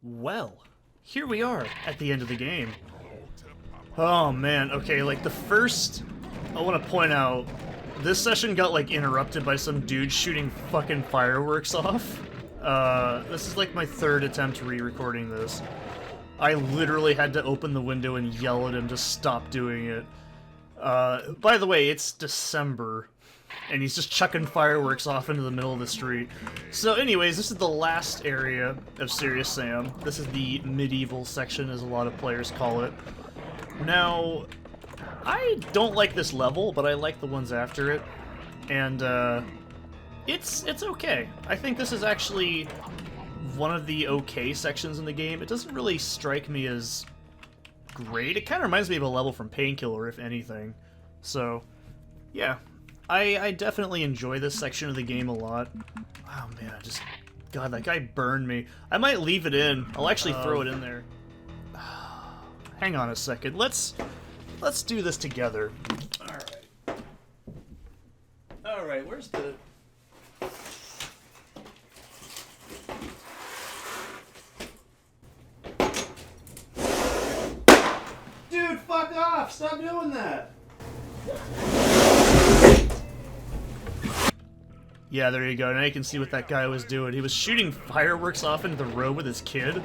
Well, here we are at the end of the game. Oh man, okay, like the first... I want to point out, this session got like interrupted by some dude shooting fucking fireworks off. This is like my third attempt re-recording this. I literally had to open the window and yell at him to stop doing it. By the way, it's December, and he's just chucking fireworks off into the middle of the street. So anyways, this is the last area of Serious Sam. This is the medieval section, as a lot of players call it. Now, I don't like this level, but I like the ones after it, and it's okay. I think this is actually one of the okay sections in the game. It doesn't really strike me as great. It kind of reminds me of a level from Painkiller, if anything. So, yeah. I definitely enjoy this section of the game a lot. Oh man, God, that guy burned me. I might leave it in. I'll actually throw it in there. Hang on a second. Let's do this together. Alright, where's the... Dude, fuck off! Stop doing that! Yeah, there you go. Now you can see what that guy was doing. He was shooting fireworks off into the road with his kid,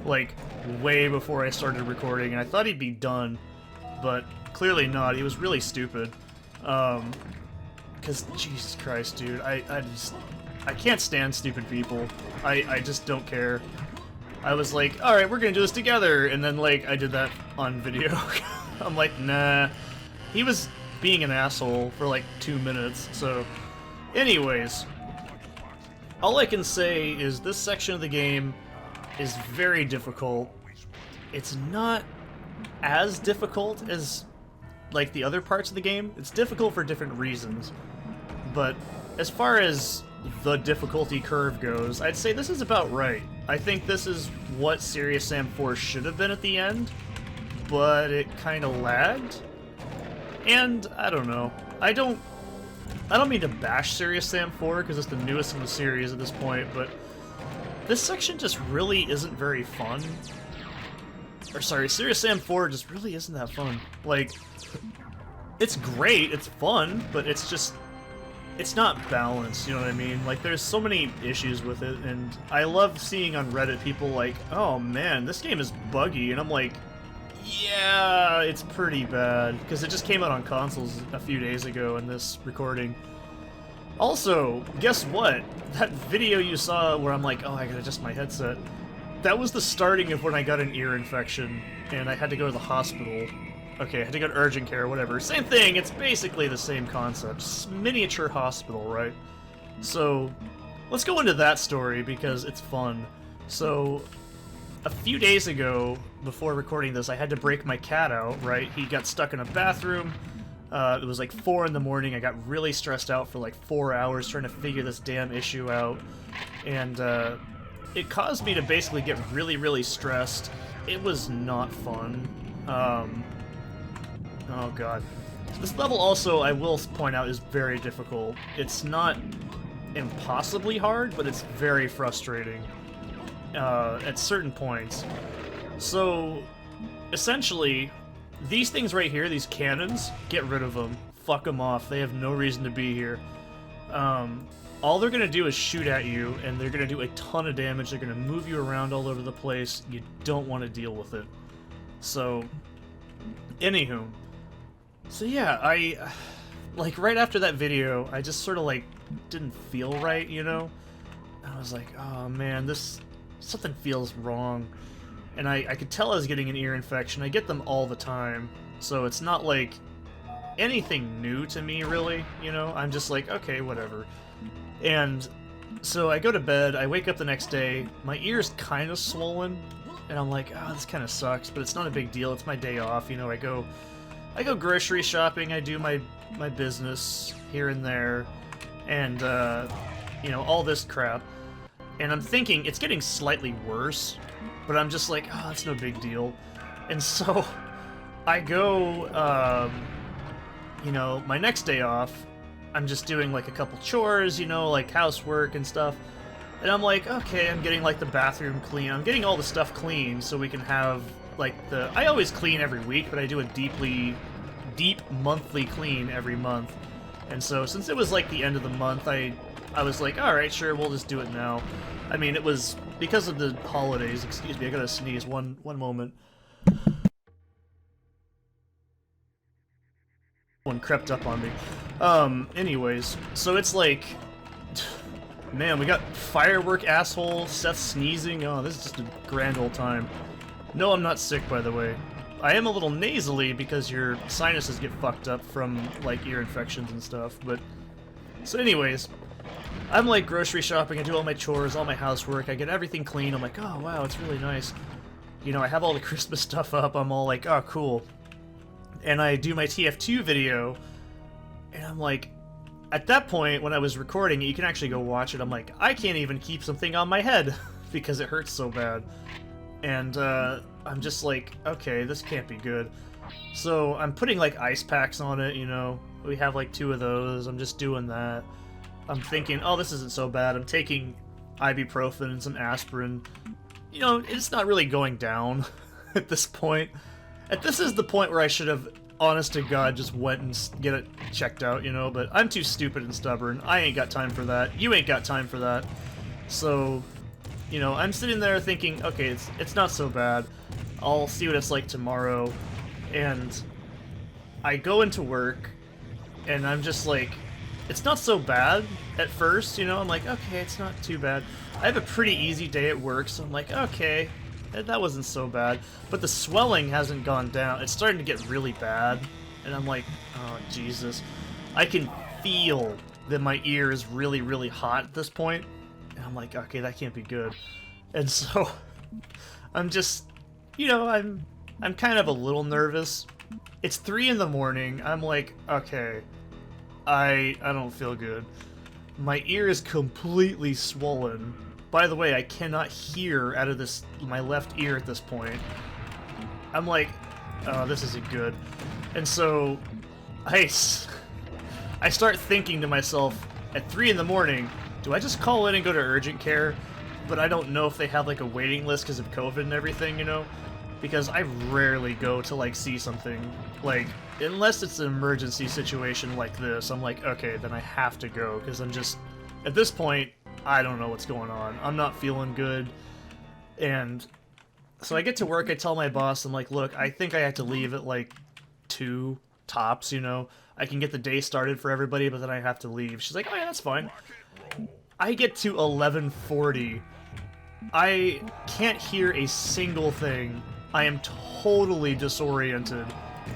like, way before I started recording, and I thought he'd be done, but clearly not. He was really stupid. Because, Jesus Christ, dude, I can't stand stupid people. I just don't care. I was like, alright, we're gonna do this together, and then, like, I did that on video. I'm like, nah. He was being an asshole for, like, 2 minutes, so... Anyways, all I can say is this section of the game is very difficult. It's not as difficult as, like, the other parts of the game. It's difficult for different reasons. But as far as the difficulty curve goes, I'd say this is about right. I think this is what Serious Sam 4 should have been at the end, but it kind of lagged. And, I don't know. I don't mean to bash Serious Sam 4, because it's the newest in the series at this point, but this section just really isn't very fun. Or sorry, Serious Sam 4 just really isn't that fun. Like, it's great, it's fun, but it's just... it's not balanced, you know what I mean? Like, there's so many issues with it, and I love seeing on Reddit people like, oh man, this game is buggy, and I'm like, yeah, it's pretty bad, because it just came out on consoles a few days ago in this recording. Also, guess what? That video you saw where I'm like, oh, I gotta adjust my headset, that was the starting of when I got an ear infection, and I had to go to the hospital. Okay, I had to go to urgent care, whatever. Same thing, it's basically the same concept. Just miniature hospital, right? So, let's go into that story, because it's fun. So, a few days ago, before recording this, I had to break my cat out, right? He got stuck in a bathroom. It was like 4 in the morning. I got really stressed out for like 4 hours trying to figure this damn issue out. And it caused me to basically get really, really stressed. It was not fun. Oh god. This level also, I will point out, is very difficult. It's not impossibly hard, but it's very frustrating at certain points. So, essentially, these things right here, these cannons, get rid of them. Fuck them off. They have no reason to be here. All they're gonna do is shoot at you, and they're gonna do a ton of damage. They're gonna move you around all over the place. You don't want to deal with it. So, anywho. So yeah, like, right after that video, I just sort of, like, didn't feel right, you know? I was like, oh man, something feels wrong. And I could tell I was getting an ear infection. I get them all the time, so it's not like anything new to me, really, you know? I'm just like, okay, whatever. And so I go to bed, I wake up the next day, my ear's kind of swollen, and I'm like, oh, this kind of sucks, but it's not a big deal, it's my day off, you know? I go grocery shopping, I do my business here and there, and, you know, all this crap. And I'm thinking, it's getting slightly worse, but I'm just like, oh, that's no big deal. And so, I go, you know, my next day off, I'm just doing, like, a couple chores, you know, like housework and stuff. And I'm like, okay, I'm getting like the bathroom clean. I'm getting all the stuff clean so we can have like the... I always clean every week, but I do a deep monthly clean every month. And so since it was like the end of the month, I was like, alright, sure, we'll just do it now. I mean, it was because of the holidays. Excuse me, I gotta sneeze one moment. One crept up on me. Anyways, so it's like... Man, we got firework asshole, Seth sneezing. Oh, this is just a grand old time. No, I'm not sick, by the way. I am a little nasally because your sinuses get fucked up from, like, ear infections and stuff, but... So anyways, I'm, like, grocery shopping, I do all my chores, all my housework, I get everything clean, I'm like, oh, wow, it's really nice. You know, I have all the Christmas stuff up, I'm all like, oh, cool. And I do my TF2 video, and I'm like... At that point, when I was recording it, you can actually go watch it, I'm like, I can't even keep something on my head because it hurts so bad. And I'm just like, okay, this can't be good. So I'm putting like ice packs on it, you know, we have like 2 of those, I'm just doing that. I'm thinking, oh, this isn't so bad, I'm taking ibuprofen and some aspirin. You know, it's not really going down at this point. This is the point where I should have, honest to God, just went and get it checked out, you know, but I'm too stupid and stubborn. I ain't got time for that. You ain't got time for that. So, you know, I'm sitting there thinking, okay, it's not so bad. I'll see what it's like tomorrow. And I go into work, and I'm just like, it's not so bad at first, you know? I'm like, okay, it's not too bad. I have a pretty easy day at work, so I'm like, okay, that wasn't so bad. But the swelling hasn't gone down. It's starting to get really bad. And I'm like, oh, Jesus. I can feel that my ear is really, really hot at this point. And I'm like, okay, that can't be good. And so, I'm just, you know, I'm kind of a little nervous. It's 3 in the morning. I'm like, okay, I don't feel good. My ear is completely swollen. By the way, I cannot hear out of my left ear at this point. I'm like, oh, this isn't good. And so, I start thinking to myself, at 3 in the morning, do I just call in and go to urgent care? But I don't know if they have like a waiting list because of COVID and everything, you know? Because I rarely go to like see something. Like, unless it's an emergency situation like this, I'm like, okay, then I have to go, because I'm just, at this point, I don't know what's going on. I'm not feeling good. And so I get to work, I tell my boss, I'm like, look, I think I have to leave at like 2 tops, you know? I can get the day started for everybody, but then I have to leave. She's like, oh yeah, that's fine. I get to 11:40. I can't hear a single thing. I am totally disoriented.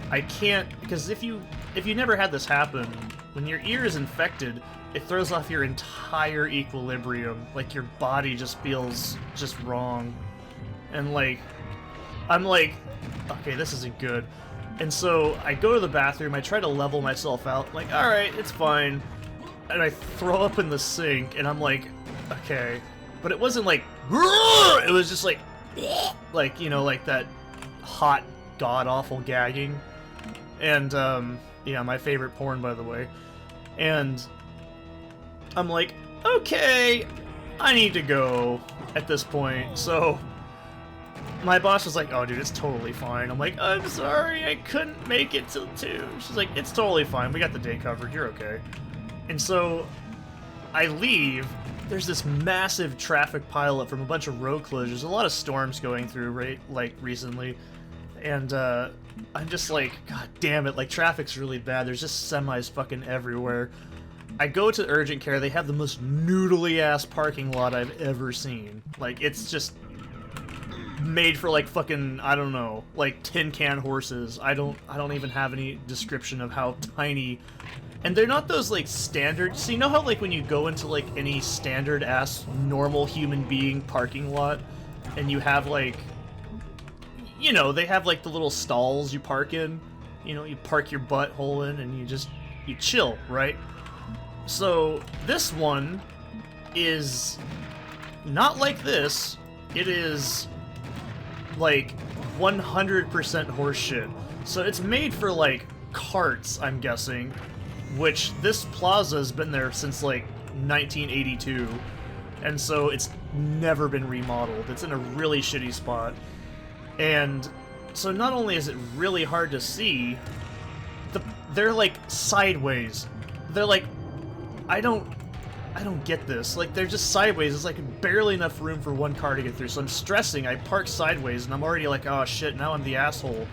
I can't, because if you never had this happen, when your ear is infected, it throws off your entire equilibrium. Like, your body just feels just wrong. And, like, I'm like, okay, this isn't good. And so, I go to the bathroom, I try to level myself out, like, alright, it's fine. And I throw up in the sink, and I'm like, okay. But it wasn't like, it was just like, you know, like that hot, god-awful gagging. And, yeah, my favorite porn, by the way. And I'm like, okay, I need to go at this point. So my boss was like, oh, dude, it's totally fine. I'm like, I'm sorry, I couldn't make it till 2. She's like, it's totally fine. We got the day covered. You're okay. And so I leave. There's this massive traffic pileup from a bunch of road closures. A lot of storms going through, right, like, recently. And, I'm just like, god damn it, like, traffic's really bad. There's just semis fucking everywhere. I go to urgent care, they have the most noodly-ass parking lot I've ever seen. Like, it's just made for, like, fucking, I don't know, like, tin can horses. I don't even have any description of how tiny. And they're not those, like, standard... So you know how, like, when you go into, like, any standard-ass normal human being parking lot, and you have, like... You know, they have, like, the little stalls you park in. You know, you park your butthole in, and you chill, right? So, this one is not like this. It is, like, 100% horseshit. So it's made for, like, carts, I'm guessing, which this plaza's been there since, like, 1982. and so it's never been remodeled. It's in a really shitty spot. And so not only is it really hard to see, they're like sideways. They're like, I don't get this. Like, they're just sideways. It's like barely enough room for one car to get through. So I'm stressing. I park sideways, and I'm already like, oh shit, now I'm the asshole.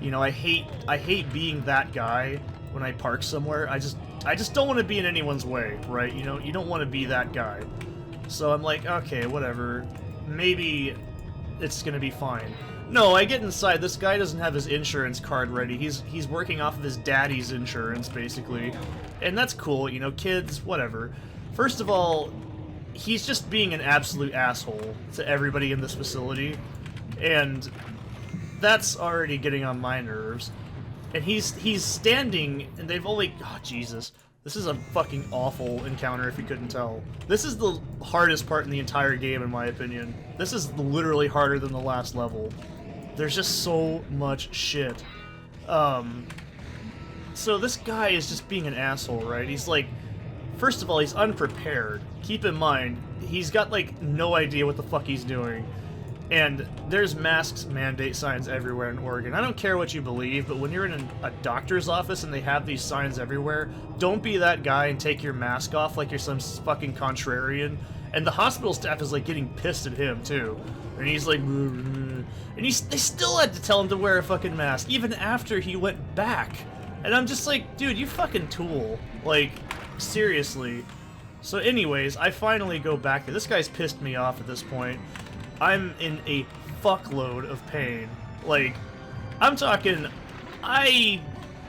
You know, I hate being that guy when I park somewhere. I just don't want to be in anyone's way, right? You know, you don't want to be that guy. So I'm like, okay, whatever. Maybe it's gonna be fine. No, I get inside. This guy doesn't have his insurance card ready. He's working off of his daddy's insurance, basically. And that's cool, you know, kids, whatever. First of all, he's just being an absolute asshole to everybody in this facility. And that's already getting on my nerves. And he's standing, and they've only... Oh, Jesus. This is a fucking awful encounter, if you couldn't tell. This is the hardest part in the entire game, in my opinion. This is literally harder than the last level. There's just so much shit. So this guy is just being an asshole, right? He's like... First of all, he's unprepared. Keep in mind, he's got, like, no idea what the fuck he's doing. And there's masks mandate signs everywhere in Oregon. I don't care what you believe, but when you're in a doctor's office and they have these signs everywhere, don't be that guy and take your mask off like you're some fucking contrarian. And the hospital staff is, like, getting pissed at him, too. And he's like... And they still had to tell him to wear a fucking mask, even after he went back. And I'm just like, dude, you fucking tool. Like... Seriously. So anyways, I finally go back there. This guy's pissed me off at this point. I'm in a fuckload of pain. Like, I'm talking... I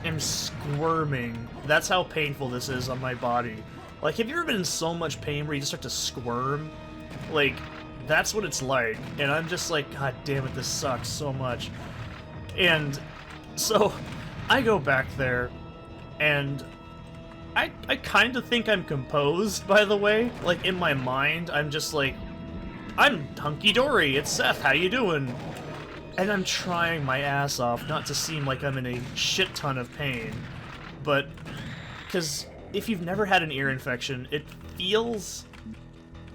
am squirming. That's how painful this is on my body. Like, have you ever been in so much pain where you just start to squirm? Like, that's what it's like. And I'm just like, God damn it, this sucks so much. And so, I go back there, and... I kind of think I'm composed, by the way. Like, in my mind, I'm just like, I'm hunky-dory, it's Seth, how you doing? And I'm trying my ass off not to seem like I'm in a shit ton of pain. But, because if you've never had an ear infection, it feels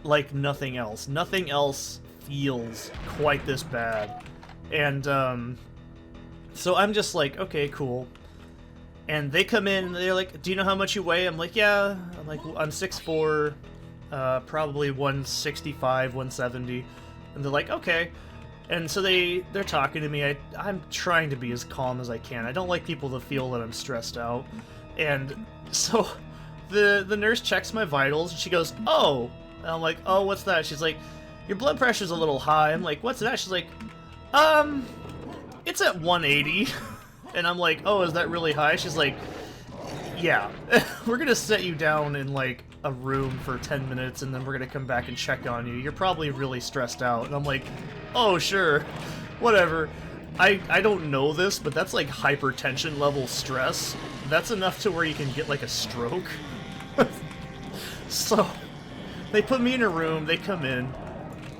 like nothing else. Nothing else feels quite this bad. And, so I'm just like, okay, cool. And they come in and they're like, do you know how much you weigh? I'm like, yeah. I'm like, I'm 6'4", probably 165, 170. And they're like, okay. And so they're talking to me. I'm trying to be as calm as I can. I don't like people to feel that I'm stressed out. And so the nurse checks my vitals and she goes, oh. And I'm like, oh, what's that? She's like, your blood pressure's a little high. I'm like, what's that? She's like, it's at 180. And I'm like, oh, is that really high? She's like, yeah. We're gonna set you down in, like, a room for 10 minutes, and then we're gonna come back and check on you. You're probably really stressed out. And I'm like, oh, sure. Whatever. I don't know this, but that's, like, hypertension level stress. That's enough to where you can get, like, a stroke. So, they put me in a room, they come in,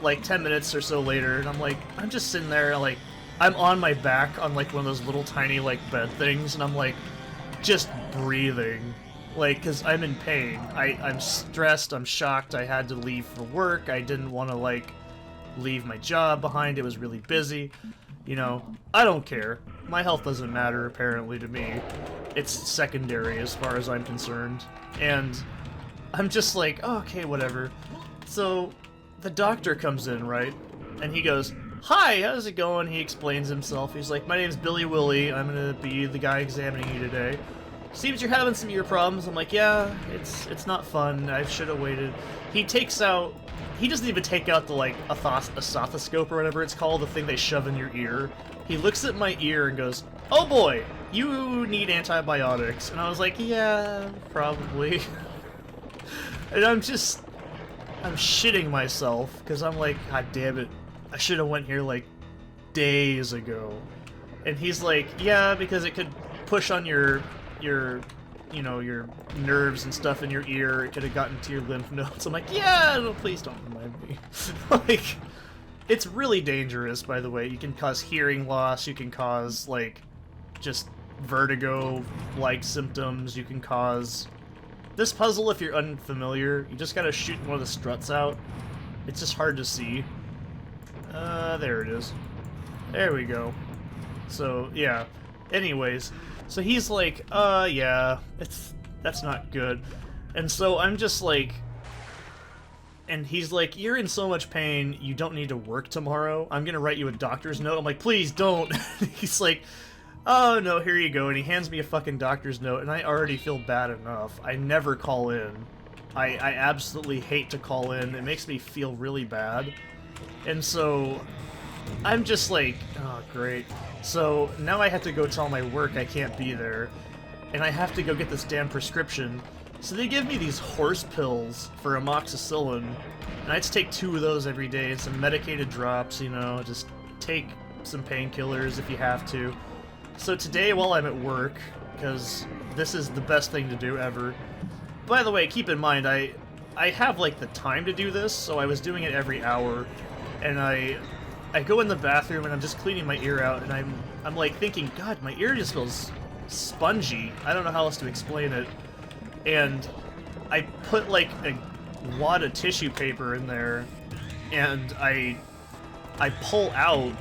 like, 10 minutes or so later, and I'm like, I'm just sitting there, like, I'm on my back on, like, one of those little tiny, like, bed things, and I'm, like, just breathing. Like, because I'm in pain. I'm stressed, I'm shocked, I had to leave for work, I didn't want to, like, leave my job behind, it was really busy. You know, I don't care. My health doesn't matter, apparently, to me. It's secondary as far as I'm concerned. And I'm just like, oh, okay, whatever. So, the doctor comes in, right? And he goes... Hi, how's it going? He explains himself. He's like, my name's Billy Willie. I'm gonna be the guy examining you today. Seems you're having some ear problems. I'm like, yeah, it's not fun. I should have waited. He takes out... He doesn't even take out the, like, esophagus or whatever it's called, the thing they shove in your ear. He looks at my ear and goes, oh boy, you need antibiotics. And I was like, yeah, probably. And I'm shitting myself, because I'm like, God damn it. I should have went here, like, days ago. And he's like, yeah, because it could push on your you know, your nerves and stuff in your ear. It could have gotten to your lymph nodes. I'm like, yeah, no, please don't remind me. Like, it's really dangerous, by the way. You can cause hearing loss. You can cause, like, just vertigo-like symptoms. You can cause This puzzle, if you're unfamiliar, you just gotta shoot one of the struts out. It's just hard to see. There it is. There we go. So, yeah. Anyways, so he's like, yeah, that's not good. And so I'm just like, and he's like, you're in so much pain, you don't need to work tomorrow. I'm gonna write you a doctor's note. I'm like, please don't. He's like, oh no, here you go. And he hands me a fucking doctor's note, and I already feel bad enough. I never call in. I absolutely hate to call in. It makes me feel really bad. And so I'm just like, oh great. So now I have to go tell my work I can't be there, and I have to go get this damn prescription. So they give me these horse pills for amoxicillin, and I just take 2 of those every day, and some medicated drops, you know, just take some painkillers if you have to. So today while I'm at work, because this is the best thing to do ever. By the way, keep in mind, I have like the time to do this, so I was doing it every hour, and I go in the bathroom and I'm just cleaning my ear out, and I'm like thinking, God, my ear just feels spongy. I don't know how else to explain it. And I put like a wad of tissue paper in there, and I pull out,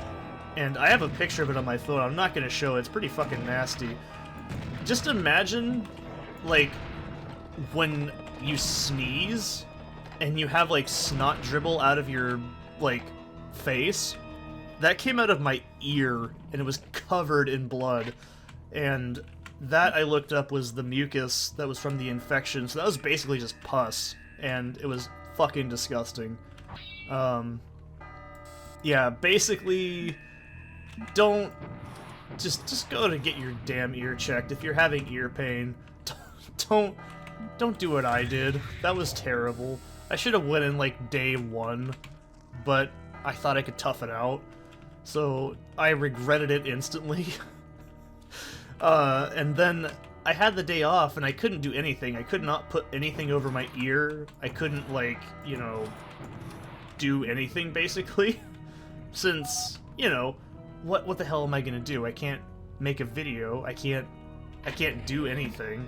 and I have a picture of it on my phone. I'm not gonna show it. It's pretty fucking nasty. Just imagine, like, when you sneeze and you have like snot dribble out of your like face. That came out of my ear, and it was covered in blood. And that, I looked up, was the mucus that was from the infection, so that was basically just pus, and it was fucking disgusting. Yeah, basically, don't... Just go to get your damn ear checked. If you're having ear pain, don't do what I did. That was terrible. I should have went in, like, day 1, but I thought I could tough it out. So, I regretted it instantly. And then I had the day off, and I couldn't do anything. I could not put anything over my ear. I couldn't, like, you know, do anything, basically. Since, you know, what the hell am I gonna do? I can't make a video. I can't do anything.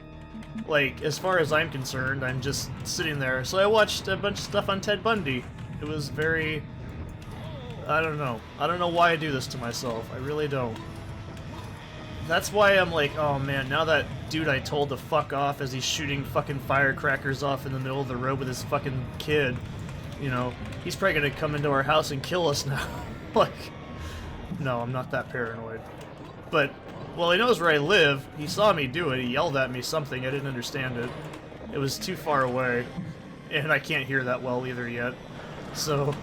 Like, as far as I'm concerned, I'm just sitting there. So I watched a bunch of stuff on Ted Bundy. It was very... I don't know. I don't know why I do this to myself. I really don't. That's why I'm like, oh man, now that dude I told to fuck off as he's shooting fucking firecrackers off in the middle of the road with his fucking kid, you know, he's probably gonna come into our house and kill us now. Like, no, I'm not that paranoid. But, well, he knows where I live. He saw me do it. He yelled at me something. I didn't understand it. It was too far away. And I can't hear that well either yet. So,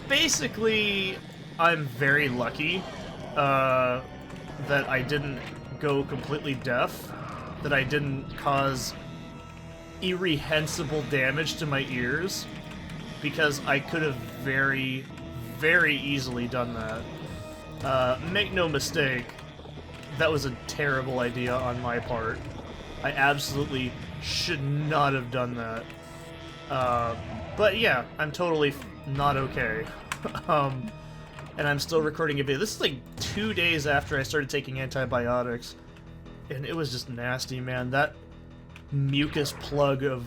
basically, I'm very lucky that I didn't go completely deaf, that I didn't cause irrehensible damage to my ears, because I could have very, very easily done that. Make no mistake, that was a terrible idea on my part. I absolutely should not have done that. But yeah, I'm totally not okay. And I'm still recording a video. This is like 2 days after I started taking antibiotics, and it was just nasty, man. That mucus plug of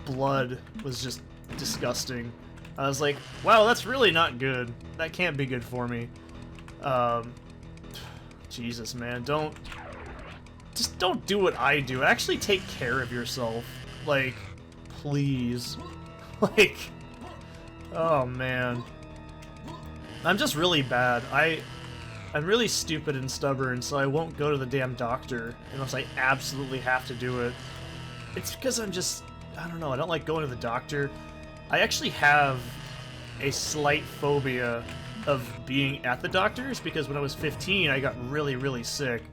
blood was just disgusting. I was like, wow, that's really not good. That can't be good for me. Jesus, man, just don't do what I do. Actually take care of yourself. Like, please. Like, oh man. I'm just really bad. I'm really stupid and stubborn, so I won't go to the damn doctor unless I absolutely have to do it. It's because I'm just... I don't know, I don't like going to the doctor. I actually have a slight phobia of being at the doctor's, because when I was 15, I got really, really sick.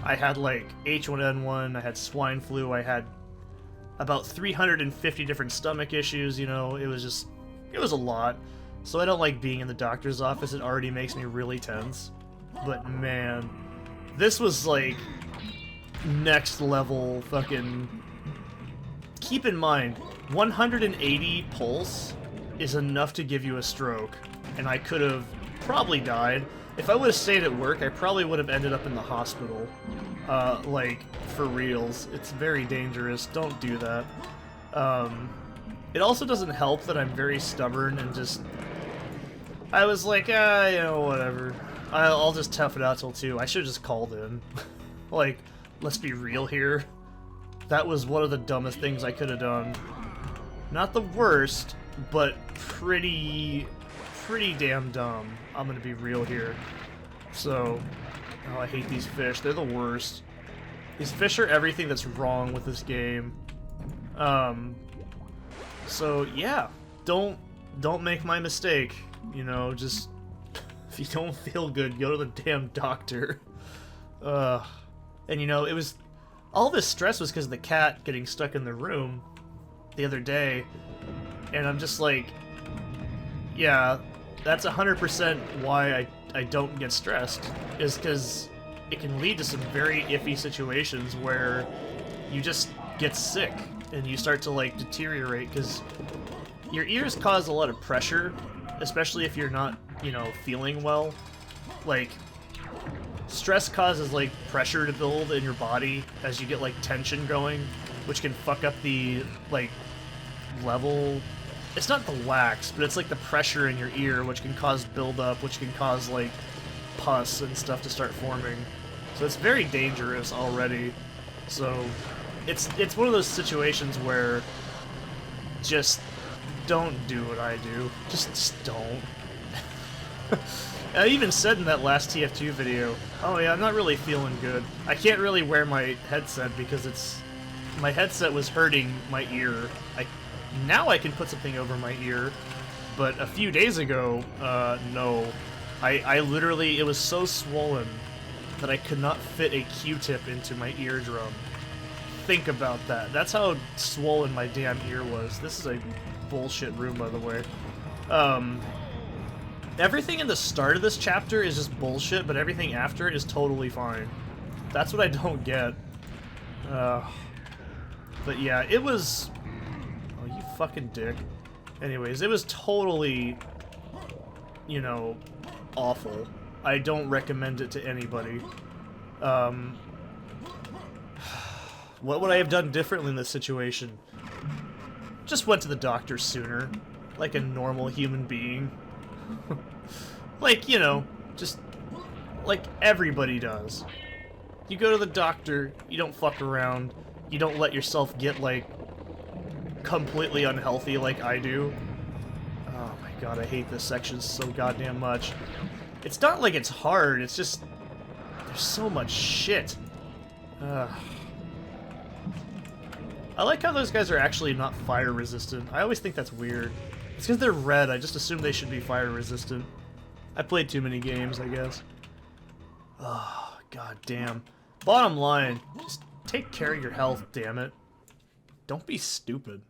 I had, like, H1N1, I had swine flu, I had about 350 different stomach issues, you know, it was a lot. So I don't like being in the doctor's office. It already makes me really tense. But man, this was like next level fucking... Keep in mind, 180 pulse is enough to give you a stroke. And I could have probably died. If I would have stayed at work, I probably would have ended up in the hospital. like, for reals. It's very dangerous. Don't do that. It also doesn't help that I'm very stubborn and just... I was like, you know, whatever. I'll just tough it out till 2. I should've just called in. Like, let's be real here. That was one of the dumbest things I could have done. Not the worst, but pretty damn dumb. I'm gonna be real here. So, oh, I hate these fish. They're the worst. These fish are everything that's wrong with this game. So yeah, don't make my mistake. You know, just if you don't feel good, go to the damn doctor. And you know, it was all this stress was because of the cat getting stuck in the room the other day, and I'm just like, yeah, that's 100% why I don't get stressed, is because it can lead to some very iffy situations where you just get sick and you start to like deteriorate because your ears cause a lot of pressure, especially if you're not, you know, feeling well. Like, stress causes like pressure to build in your body as you get like tension going, which can fuck up the like level. It's not the wax, but it's like the pressure in your ear, which can cause buildup, which can cause like pus and stuff to start forming. So it's very dangerous already. So it's one of those situations where just don't do what I do. Just don't. I even said in that last TF2 video, oh yeah, I'm not really feeling good. I can't really wear my headset because my headset was hurting my ear. Now I can put something over my ear, but a few days ago, no. I literally, it was so swollen that I could not fit a Q-tip into my eardrum. Think about that. That's how swollen my damn ear was. This is a bullshit room, by the way. Everything in the start of this chapter is just bullshit, but everything after it is totally fine. That's what I don't get. But yeah, it was... Oh, you fucking dick. Anyways, it was totally, you know, awful. I don't recommend it to anybody. What would I have done differently in this situation? Just went to the doctor sooner, like a normal human being. Like, you know, just like everybody does. You go to the doctor, you don't fuck around, you don't let yourself get, like, completely unhealthy like I do. Oh my god, I hate this section so goddamn much. It's not like it's hard, it's just... there's so much shit. I like how those guys are actually not fire resistant. I always think that's weird. It's because they're red, I just assume they should be fire resistant. I played too many games, I guess. Oh, god damn. Bottom line, just take care of your health, damn it. Don't be stupid.